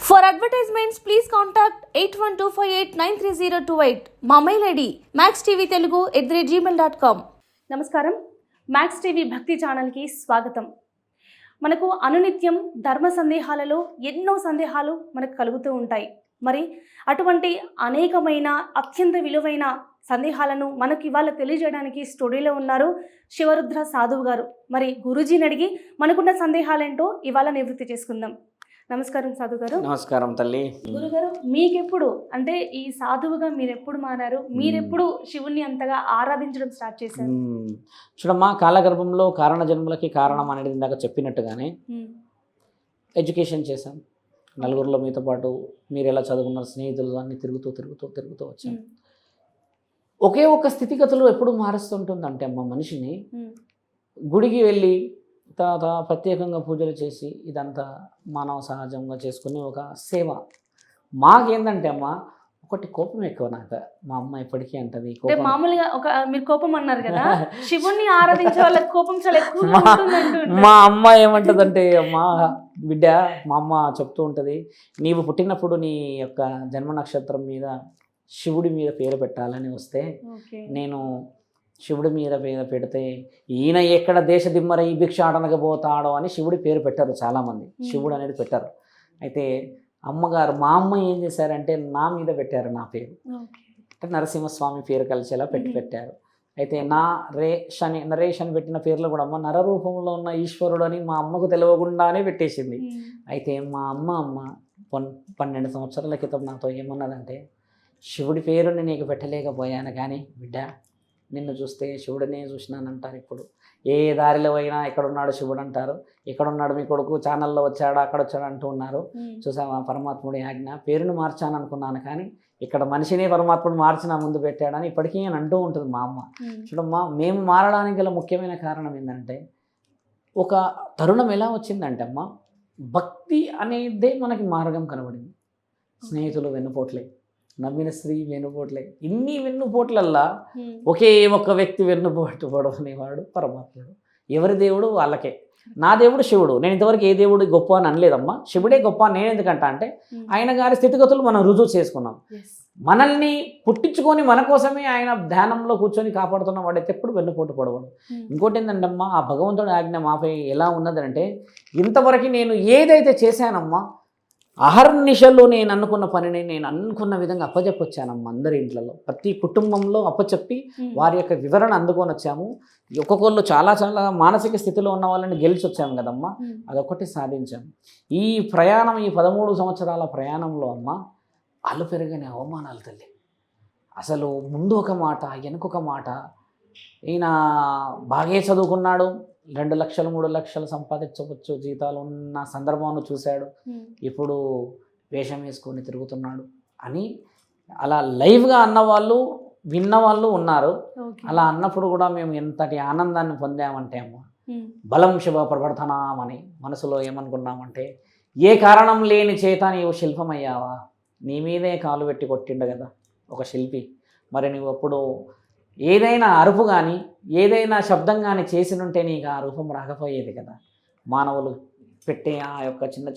For advertisements, please contact 8125893028. మా mail ID maxtvtelugu@gmail.com. నమస్కారం, max TV భక్తి ఛానల్కి స్వాగతం. మనకు అనునిత్యం ధర్మ సందేహాలలో ఎన్నో సందేహాలు మనకు కలుగుతూ ఉంటాయి. మరి అటువంటి అనేకమైన అత్యంత విలువైన సందేహాలను మనకు ఇవాళ తెలియజేయడానికి స్టూడియోలో ఉన్నారు శివరుద్ర సాధువు గారు. మరి గురూజీని అడిగి మనకున్న సందేహాలేంటో ఇవాళ నివృత్తి చేసుకుందాం. నమస్కారం సాధు గారు. నమస్కారం తల్లి. గురుగారు, మీకెప్పుడు అంటే ఈ సాధువుగా మీరెప్పుడు మారారు? మీరెప్పుడు శివుణ్ణి అంతగా ఆరాధించడం స్టార్ట్ చేశారు? చూడమ్మా, కాలగర్భంలో కారణ జన్మలకి కారణం అనేది ఇందాక చెప్పినట్టుగానే ఎడ్యుకేషన్ చేశాం. నలుగురిలో మీతో పాటు మీరు ఎలా చదువుకున్నారు, స్నేహితులు అన్ని తిరుగుతూ వచ్చాం. ఒకే ఒక్క స్థితిగతులు ఎప్పుడు మారుస్తుంటుందంటే అమ్మ మనిషిని, గుడికి వెళ్ళి తర్వాత ప్రత్యేకంగా పూజలు చేసి ఇదంతా మానవ సహజంగా చేసుకుని ఒక సేవ. మాకేందంటే అమ్మ ఒకటి కోపం ఎక్కువ. నాకు మా అమ్మ ఎప్పటికీ అంటది, మామూలుగా ఒక మీరు కోపం అన్నారు కదా, శివుణ్ణి ఆరాధించే వాళ్ళకి కోపం చాలా ఎక్కువ. మా అమ్మ ఏమంటదంటే, అమ్మ బిడ్డ, మా అమ్మ చెప్తూ ఉంటుంది, నీవు పుట్టినప్పుడు నీ యొక్క జన్మ నక్షత్రం మీద శివుడి మీద పేరు పెట్టాలని వస్తే నేను శివుడి మీద పేరు పెడితే ఈయన ఎక్కడ దేశ దిమ్మరై భిక్షాటనకు పోతాడో అని శివుడి పేరు పెట్టారు చాలామంది. శివుడు అనేది పెట్టారు. అయితే అమ్మగారు మా అమ్మ ఏం చేశారంటే నా మీద పెట్టారు నా పేరు. అంటే నరసింహస్వామి పేరు కలిసేలా పెట్టారు. అయితే నరేష్ అని పెట్టిన పేర్లు కూడా అమ్మ నర రూపంలో ఉన్న ఈశ్వరుడు అని మా అమ్మకు తెలియకుండానే పెట్టేసింది. అయితే మా అమ్మ 12 సంవత్సరాల క్రితం నాతో ఏమన్నదంటే, శివుడి పేరుని నీకు పెట్టలేకపోయాను కానీ బిడ్డ, నిన్ను చూస్తే శివుడినే చూసినానంటారు. ఇప్పుడు ఏ దారిలో అయినా ఎక్కడున్నాడు శివుడు అంటారు, ఎక్కడున్నాడు మీ కొడుకు, ఛానల్లో వచ్చాడా అక్కడ వచ్చాడు అంటూ ఉన్నారు. చూసావా, పరమాత్ముడి ఆజ్ఞ, పేరును మార్చాను అనుకున్నాను కానీ ఇక్కడ మనిషినే పరమాత్ముడు మార్చి నా ముందు పెట్టాడని ఇప్పటికీ అని అంటూ ఉంటుంది మా అమ్మ. చూడమ్మా, మేము మారడానికి గల ముఖ్యమైన కారణం ఏంటంటే, ఒక తరుణం ఎలా వచ్చిందంటే అమ్మ, భక్తి అనేదే మనకి మార్గం కనబడింది. స్నేహితులు వెన్నుపోట్లే, నమ్మిన స్త్రీ వెన్నుపోట్లే, ఇన్ని వెన్నుపోట్లల్లా ఒకే ఒక్క వ్యక్తి వెన్నుపోటు పొడవనేవాడు పరమాత్ముడు. ఎవరి దేవుడు వాళ్ళకే. నా దేవుడు శివుడు. నేను ఇంతవరకు ఏ దేవుడు గొప్ప అని అనలేదమ్మా, శివుడే గొప్ప అని నేను ఎందుకంటా అంటే, ఆయన గారి స్థితిగతులు మనం రుజువు చేసుకున్నాం. మనల్ని పుట్టించుకొని మన కోసమే ఆయన ధ్యానంలో కూర్చొని కాపాడుతున్న వాడైతే ఎప్పుడు వెన్నుపోటు పొడవడు. ఇంకోటి ఏంటంటే అమ్మా, ఆ భగవంతుడి ఆజ్ఞ మాపై ఎలా ఉన్నదంటే, ఇంతవరకు నేను ఏదైతే చేశానమ్మా, అహర్నిశలో నేను అనుకున్న పనిని నేను అనుకున్న విధంగా అప్పచెప్పొచ్చానమ్మా. అందరి ఇంట్లలో ప్రతి కుటుంబంలో అప్పచెప్పి వారి యొక్క వివరణ అందుకొని వచ్చాము. ఒక్కొక్కళ్ళు చాలా మానసిక స్థితిలో ఉన్న వాళ్ళని గెలిచి వచ్చాము కదమ్మా, అదొకటి సాధించాము. ఈ ప్రయాణం, ఈ 13 సంవత్సరాల ప్రయాణంలో అమ్మ, అల్లు పెరగని అవమానాలు తల్లి. అసలు ముందు ఒక మాట, వెనుకొక మాట. ఈయన బాగే చదువుకున్నాడు, 2 లక్షలు 3 లక్షలు సంపాదించవచ్చు జీతాలు ఉన్న సందర్భాన్ని చూశాడు. ఇప్పుడు వేషం వేసుకొని తిరుగుతున్నాడు అని అలా లైవ్గా అన్నవాళ్ళు, విన్నవాళ్ళు ఉన్నారు. అలా అన్నప్పుడు కూడా మేము ఎంతటి ఆనందాన్ని పొందామంటే అమ్మ, బలం శివ ప్రవర్తనామని మనసులో ఏమనుకున్నామంటే, ఏ కారణం లేని చేత నీవు శిల్పమయ్యావా, నీ మీదే కాలు పెట్టి కొట్టిండు కదా ఒక శిల్పి. మరి నువ్వు అప్పుడు ఏదైనా అరుపు కానీ ఏదైనా శబ్దం కానీ చేసినుంటే నీకు ఆ రూపం రాకపోయేది కదా. మానవులు పెట్టే ఆ యొక్క చిన్న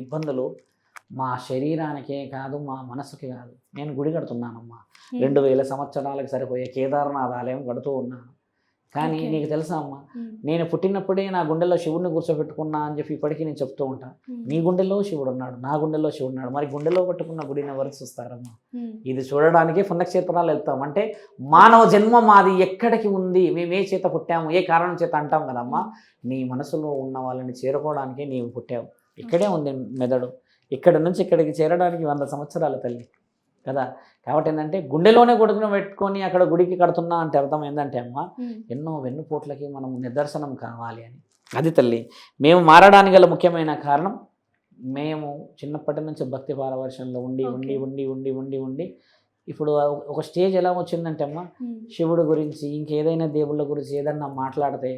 ఇబ్బందులు మా శరీరానికే కాదు, మా మనసుకి కాదు. నేను గుడి కడుతున్నానమ్మా, 2000 సంవత్సరాలకు సరిపోయే కేదార్నాథ్ ఆలయం కడుతూ ఉన్నాను. కానీ నీకు తెలుసా అమ్మా, నేను పుట్టినప్పుడే నా గుండెల్లో శివుడిని కూర్చోబెట్టుకున్నా అని చెప్పి ఇప్పటికీ నేను చెప్తూ ఉంటాను. నీ గుండెల్లో శివుడు ఉన్నాడు, నా గుండెల్లో శివుడు ఉన్నాడు. మరి గుండెల్లో కట్టుకున్న గుడిని ఎవరు చూస్తారమ్మా? ఇది చూడడానికి పుణ్యక్షేత్రాలు వెళ్తాం. అంటే మానవ జన్మ మాది ఎక్కడికి ఉంది, మేము ఏ చేత పుట్టాము, ఏ కారణం చేత అంటాం కదమ్మా. నీ మనసులో ఉన్న వాళ్ళని చేరుకోవడానికే నీవు పుట్టావు. ఇక్కడే ఉంది మెదడు. ఇక్కడ నుంచి ఇక్కడికి చేరడానికి 100 సంవత్సరాల తల్లి కదా. కాబట్టి ఏంటంటే, గుండెలోనే కొడుకుని పెట్టుకొని అక్కడ గుడికి కడుతున్నా అంటే అర్థం ఏంటంటే అమ్మ, ఎన్నో వెన్నుపోట్లకి మనం నిదర్శనం కావాలి అని. అది తల్లి, మేము మారడానికి గల ముఖ్యమైన కారణం, మేము చిన్నప్పటి నుంచి భక్తి పారవర్షంలో ఉండి ఇప్పుడు ఒక స్టేజ్ ఎలా వచ్చిందంటే అమ్మ, శివుడు గురించి ఇంకేదైనా దేవుళ్ళ గురించి ఏదన్నా మాట్లాడితే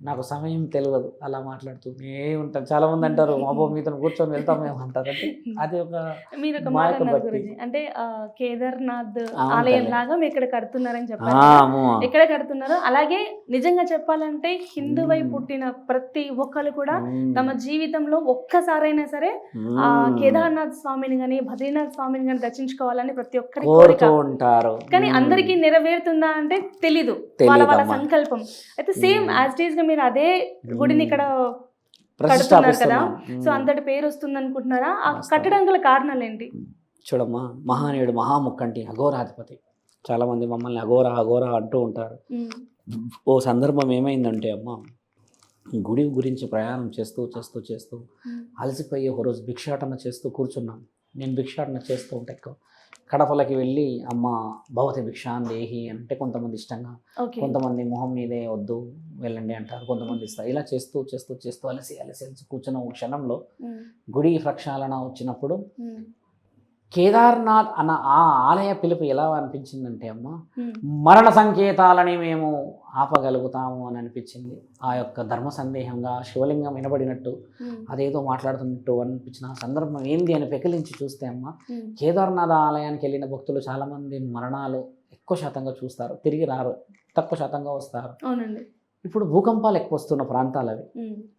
నాకు సమయం తెలియదు అలా మాట్లాడుతూనే ఉంటాను. చాలా మంది అంటారు అబ్బో మీతో కూర్చొని వెళ్తాం మేము అంటారు. అంటే అది ఒక మీరు ఒక మా మాట యొక్క అన్నారు భక్తి. గురించి, అంటే కేదార్నాథ్ అవును ఆలయం తల్లి. లాగా మీరు ఇక్కడ కడుతున్నారని ఆ, చెప్పారు కదా. అమ్మో. ఎక్కడ కడుతున్నారో అలాగే నిజంగా చెప్పాలంటే హిందువై మ్మ్. పుట్టిన ప్రతి ఒక్కరు కూడా మ్మ్. తమ జీవితంలో ఒక్కసారైనా సరే ఆ మ్మ్. కేదార్నాథ్ స్వామిని కానీ బద్రీనాథ్ స్వామిని కానీ దర్శించుకోవాలని ప్రతి ఒక్కరి కోరిక. కోరుతూ ఉంటారు. కానీ మ్మ్. అందరికీ నెరవేరుతుందా అంటే తెలీదు, వాళ్ళ వాళ్ళ తెలీదమ్మా. సంకల్పం. అయితే సేమ్ మ్మ్. యాజ్ టీజ్ గా మీరు అదే గుడిని ఇక్కడ కడుతున్నారు కదా, ప్రతిష్టాపిస్తున్నాం. సో అంతటి పేరు వస్తుంది అనుకుంటున్నారా? ఆ వాస్తవం. కట్టడానికి గల కారణాలు ఏంటి? చూడమ్మా, మహానీయుడు మహాముక్కంటి అఘోరాధిపతి. చాలామంది మమ్మల్ని అఘోరా అఘోరా అంటూ ఉంటారు. ఓ సందర్భం ఏమైందంటే అమ్మ, గుడి గురించి ప్రయాణం చేస్తూ చేస్తూ చేస్తూ అలసిపోయి ఒక రోజు భిక్షాటన చేస్తూ కూర్చున్నాం. నేను భిక్షాటన చేస్తూ ఉంటే కడపలకి వెళ్ళి అమ్మ భవతి భిక్షాన్ దేహి అంటే కొంతమంది ఇష్టంగా, ఓకే. కొంతమంది మొహం మీదే వద్దు వెళ్ళండి అంటారు, కొంతమంది ఇస్తారు. ఇలా చేస్తూ చేస్తూ చేస్తూ అలసి అలసి అలసి కూర్చున్న ఒక క్షణంలో గుడి ప్రక్షాళన వచ్చినప్పుడు కేదార్నాథ్ అన్న ఆ ఆలయ పిలుపు ఎలా అనిపించిందంటే అమ్మ, మరణ సంకేతాలని మేము ఆపగలుగుతాము అని అనిపించింది. ఆ యొక్క ధర్మ సందేహంగా శివలింగం వినబడినట్టు అదేదో మాట్లాడుతున్నట్టు అనిపించిన ఆ సందర్భం ఏంది అని పెకిలించి చూస్తే అమ్మ, కేదార్నాథ్ ఆలయానికి వెళ్ళిన భక్తులు చాలామంది మరణాలు ఎక్కువ శాతంగా చూస్తారు, తిరిగి రారు, తక్కువ శాతంగా వస్తారు. అవునండి. ఇప్పుడు భూకంపాలు ఎక్కువ వస్తున్న ప్రాంతాలు అవి.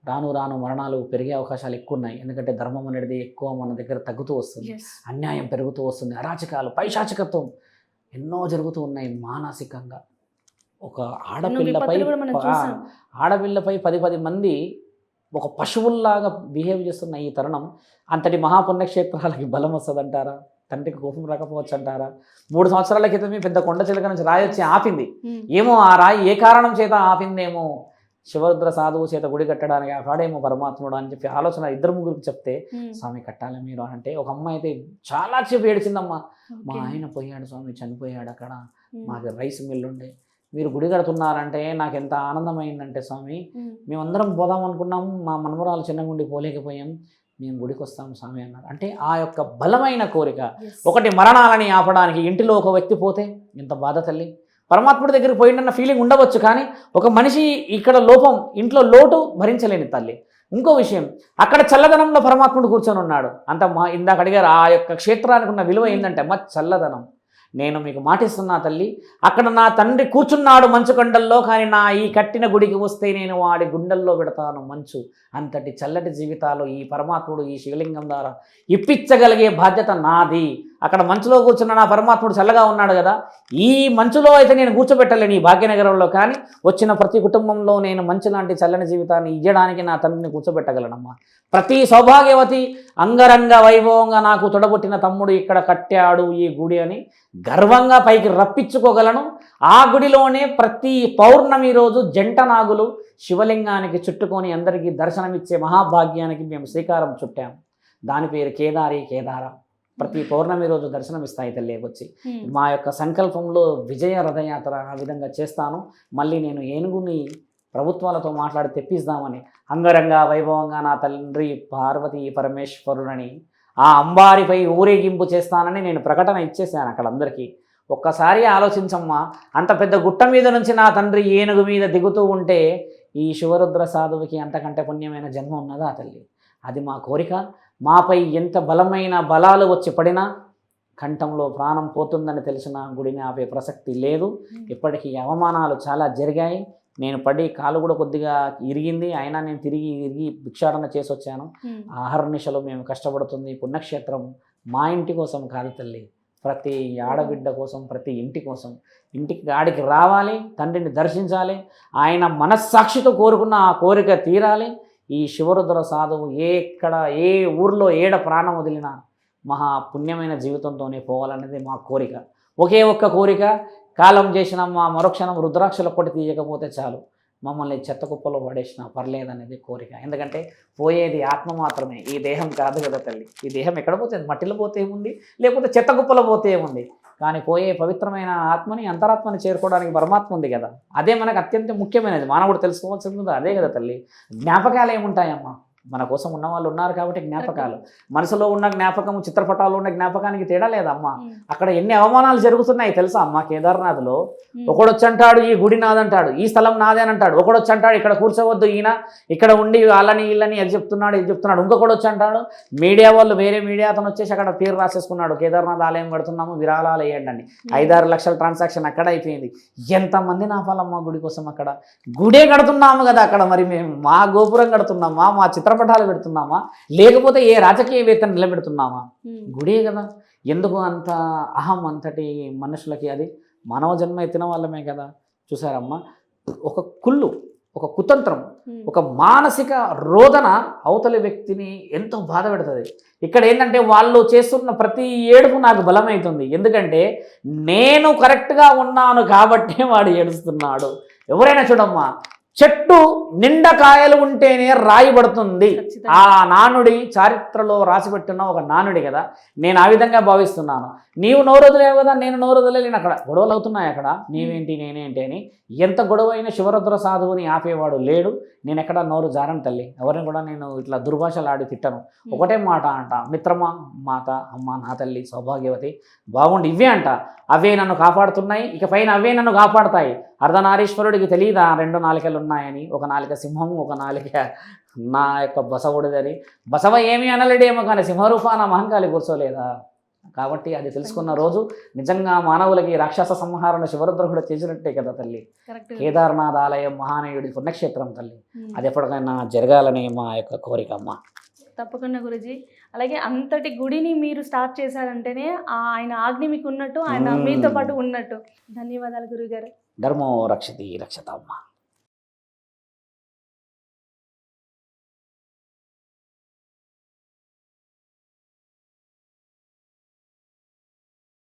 రాను రాను మరణాలు పెరిగే అవకాశాలు ఎక్కువ ఉన్నాయి. ఎందుకంటే ధర్మం అనేది ఎక్కువ మన దగ్గర తగ్గుతూ వస్తుంది, అన్యాయం పెరుగుతూ వస్తుంది, అరాచకాలు పైశాచికత్వం ఎన్నో జరుగుతూ ఉన్నాయి. మానసికంగా ఒక ఆడపిల్లపై 10 మంది ఒక పశువుల్లాగా బిహేవ్ చేస్తున్న ఈ తరుణం, అంతటి మహాపుణ్యక్షేత్రాలకి బలం వస్తుందంటారా? తండ్రికి కోపం రాకపోవచ్చు అంటారా? 3 సంవత్సరాల క్రితమే పెద్ద కొండ చిలక నుంచి రాయి వచ్చి ఆపింది. ఏమో ఆ రాయి ఏ కారణం చేత ఆపిందేమో, శివరుద్ర సాధువు చేత గుడి కట్టడానికి ఆపాడేమో పరమాత్ముడు అని చెప్పి ఆలోచన 2-3 చెప్తే, స్వామి కట్టాలి మీరు అంటే ఒక అమ్మాయి అయితే చాలా చెప్పి ఏడిచిందమ్మా, మా ఆయన పోయాడు స్వామి, చనిపోయాడు అక్కడ, మాకు రైస్ మిల్ ఉండే, మీరు గుడి కడుతున్నారంటే నాకు ఎంత ఆనందమైందంటే స్వామి, మేమందరం పోదాం అనుకున్నాము, మా మనమరాలు చిన్నగుండి పోలేకపోయాం, మేము గుడికి వస్తాం స్వామి అన్నారు. అంటే ఆ యొక్క బలమైన కోరిక. ఒకటి మరణాలని ఆపడానికి, ఇంటిలో ఒక వ్యక్తి పోతే ఎంత బాధ తల్లి. పరమాత్ముడి దగ్గరికి పోయిందన్న ఫీలింగ్ ఉండవచ్చు, కానీ ఒక మనిషి ఇక్కడ లోపం, ఇంట్లో లోటు భరించలేని తల్లి. ఇంకో విషయం, అక్కడ చల్లదనంలో పరమాత్ముడు కూర్చొని ఉన్నాడు. అంత ఇందాక అడిగారు ఆ యొక్క క్షేత్రానికి ఉన్న విలువ ఏంటంటే మా చల్లదనం. నేను మీకు మాటిస్తున్నా తల్లి, అక్కడ నా తండ్రి కూర్చున్నాడు మంచు కొండల్లో, కానీ నా ఈ కట్టిన గుడికి వస్తే నేను వాడి గుండెల్లో పెడతాను మంచు. అంతటి చల్లటి జీవితాలు ఈ పరమాత్ముడు ఈ శివలింగం ద్వారా ఇప్పించగలిగే బాధ్యత నాది. అక్కడ మంచులో కూర్చున్న నా పరమాత్ముడు చల్లగా ఉన్నాడు కదా, ఈ మంచులో అయితే నేను కూర్చోబెట్టలేను ఈ భాగ్యనగరంలో, కానీ వచ్చిన ప్రతి కుటుంబంలో నేను మంచు లాంటి చల్లని జీవితాన్ని ఇవ్వడానికి నా తండ్రిని కూర్చోబెట్టగలనమ్మా. ప్రతి సౌభాగ్యవతి అంగరంగ వైభవంగా నాకు తొడగొట్టిన తమ్ముడు ఇక్కడ కట్టాడు ఈ గుడి అని గర్వంగా పైకి రప్పించుకోగలను. ఆ గుడిలోనే ప్రతి పౌర్ణమి రోజు జంట నాగులు శివలింగానికి చుట్టుకొని అందరికీ దర్శనమిచ్చే మహాభాగ్యానికి మేము శ్రీకారం చుట్టాము. దాని పేరు కేదార. ప్రతి పౌర్ణమి రోజు దర్శనమిస్తాయి తల్లి వచ్చి. మా యొక్క సంకల్పంలో విజయ రథయాత్ర ఆ విధంగా చేస్తాను. మళ్ళీ నేను ఏనుగుని ప్రభుత్వాలతో మాట్లాడి తెప్పిస్తామని అంగరంగ వైభవంగా నా తండ్రి పార్వతీ పరమేశ్వరుడని ఆ అంబారిపై ఊరేగింపు చేస్తానని నేను ప్రకటన ఇచ్చేసాను అక్కడ అందరికీ. ఒక్కసారి ఆలోచించమ్మా, అంత పెద్ద గుట్ట మీద నుంచి నా తండ్రి ఏనుగు మీద దిగుతూ ఉంటే ఈ శివరుద్ర సాధువుకి అంతకంటే పుణ్యమైన జన్మ ఉన్నదా తల్లి? అది మా కోరిక. మాపై ఎంత బలమైన బలాలు వచ్చి పడినా కంఠంలో ప్రాణం పోతుందని తెలిసిన గుడిని ఆపే ప్రసక్తి లేదు. ఇప్పటికీ అవమానాలు చాలా జరిగాయి. నేను పడి కాలు కూడా కొద్దిగా ఇరిగింది, అయినా నేను తిరిగి భిక్షాటన చేసి వచ్చాను. ఆహర్నిశలు మేము కష్టపడుతుంది పుణ్యక్షేత్రం మా ఇంటి కోసం కాదు తల్లి, ప్రతి ఆడబిడ్డ కోసం, ప్రతి ఇంటి కోసం. ఇంటికి ఆడికి రావాలి, తండ్రిని దర్శించాలి, ఆయన మనస్సాక్షితో కోరుకున్న ఆ కోరిక తీరాలి. ఈ శివరుద్ర సాధువు ఏ ఊర్లో ఏడ ప్రాణం వదిలినా మహా పుణ్యమైన జీవితంతోనే పోవాలనేది మా కోరిక. ఒకే ఒక్క కోరిక, కాలం చేసిన మా మరుక్షణం రుద్రాక్షలు ఒక్కటి తీయకపోతే చాలు, మమ్మల్ని చెత్త కుప్పలో పడేసినా పర్లేదనేది కోరిక. ఎందుకంటే పోయేది ఆత్మ మాత్రమే, ఈ దేహం కాదు కదా తల్లి. ఈ దేహం ఎక్కడ పోతుంది? మట్టిలో పోతే ఏముంది, లేకపోతే చెత్త కుప్పలో పోతే ఏముంది. కానీ పోయే పవిత్రమైన ఆత్మని, అంతరాత్మని చేరుకోవడానికి పరమాత్మ ఉంది కదా, అదే మనకు అత్యంత ముఖ్యమైనది. మానవుడు తెలుసుకోవాల్సింది అదే కదా తల్లి. జ్ఞాపకాలు ఏముంటాయమ్మా? మన కోసం ఉన్న వాళ్ళు ఉన్నారు కాబట్టి జ్ఞాపకాలు. మనసులో ఉన్న జ్ఞాపకం చిత్రపటాలు ఉన్న జ్ఞాపకానికి తేడా లేదమ్మా. అక్కడ ఎన్ని అవమానాలు జరుగుతున్నాయి తెలుసా అమ్మా కేదార్నాథ్లో. ఒకడొచ్చి అంటాడు ఈ గుడి నాదంటాడు, ఈ స్థలం నాదే అని అంటాడు. ఒకడొచ్చి అంటాడు ఇక్కడ కూర్చోవద్దు, ఈయన ఇక్కడ ఉండి వాళ్ళని వీళ్ళని అది చెప్తున్నాడు ఇది చెప్తున్నాడు. ఇంకొకడు వచ్చి అంటాడు మీడియా వాళ్ళు వేరే మీడియా అతను వచ్చేసి అక్కడ పేరు రాసేసుకున్నాడు కేదార్నాథ్ ఆలయం కడుతున్నాము విరాళాలు వేయండి అని. 5-6 లక్షల ట్రాన్సాక్షన్ అక్కడ అయిపోయింది. ఎంతమంది నాపాలమ్మా గుడి కోసం. అక్కడ గుడే కడుతున్నాము కదా అక్కడ, మరి మేము మా గోపురం కడుతున్నామా, మా చిత్రపటాలు పెడుతున్నామా, లేకపోతే ఏ రాజకీయవేత్తను నిలబెడుతున్నామా? గుడే కదా. ఎందుకు అంత అహం అంతటి మనుషులకి? అది మానవ జన్మ ఎత్తిన వాళ్ళమే కదా. చూసారమ్మా, ఒక కుళ్ళు, ఒక కుతంత్రం, ఒక మానసిక రోదన అవతలి వ్యక్తిని ఎంతో బాధ పెడుతుంది. ఇక్కడ ఏంటంటే వాళ్ళు చేస్తున్న ప్రతి ఏడుపు నాకు బలమవుతుంది. ఎందుకంటే నేను కరెక్ట్గా ఉన్నాను కాబట్టి వాడు ఏడుస్తున్నాడు. ఎవరైనా చూడమ్మా, చెట్టు నిండా కాయలు ఉంటేనే రాయి పడుతుంది. ఆ నానుడి చారిత్రలో రాసిపెట్టిన ఒక నానుడి కదా. నేను ఆ విధంగా భావిస్తున్నాను. నీవు నోరొదలేవు కదా, నేను నోరొదలేను. అక్కడ గొడవలు అవుతున్నాయి. అక్కడ నీవేంటి నేనేంటి అని. ఎంత గొడవ అయినా శివరుద్ర సాధువుని ఆపేవాడు లేడు. నేను ఎక్కడ నోరు జారను తల్లి. ఎవరిని కూడా నేను ఇట్లా దుర్భాషలు ఆడి తిట్టను. ఒకటే మాట అంట, మిత్రమా, మాత, అమ్మ, నా తల్లి సౌభాగ్యవతి బాగుండి ఇవే అంట. అవే నన్ను కాపాడుతున్నాయి, ఇక పైన అవే నన్ను కాపాడుతాయి. అర్ధనారీశ్వరుడికి తెలియదా 2 నాలికలు ఉన్నాయని? ఒక నాలిక సింహము, ఒక నాలిక నా యొక్క బసవుడిదని. బసవ ఏమీ అనలేడేమో కానీ సింహరూపాన మహంకాళి కూర్చోలేదా? కాబట్టి అది తెలుసుకున్న రోజు నిజంగా మానవులకి రాక్షస సంహారణ శివరుద్రుడు చేసినట్టే కదా తల్లి. కేదార్నాథ్ ఆలయం మహానీయుడి పుణ్యక్షేత్రం తల్లి. అది ఎప్పటికైనా జరగాలని మా యొక్క కోరిక అమ్మ. తప్పకుండా గురుజీ. అలాగే అంతటి గుడిని మీరు స్టార్ట్ చేశారంటేనే ఆయన ఆజ్ఞ మీకు ఉన్నట్టు, ఆయన మీతో పాటు ఉన్నట్టు. ధన్యవాదాలు గురుగారు. ధర్మో రక్షతి రక్షత అమ్మ.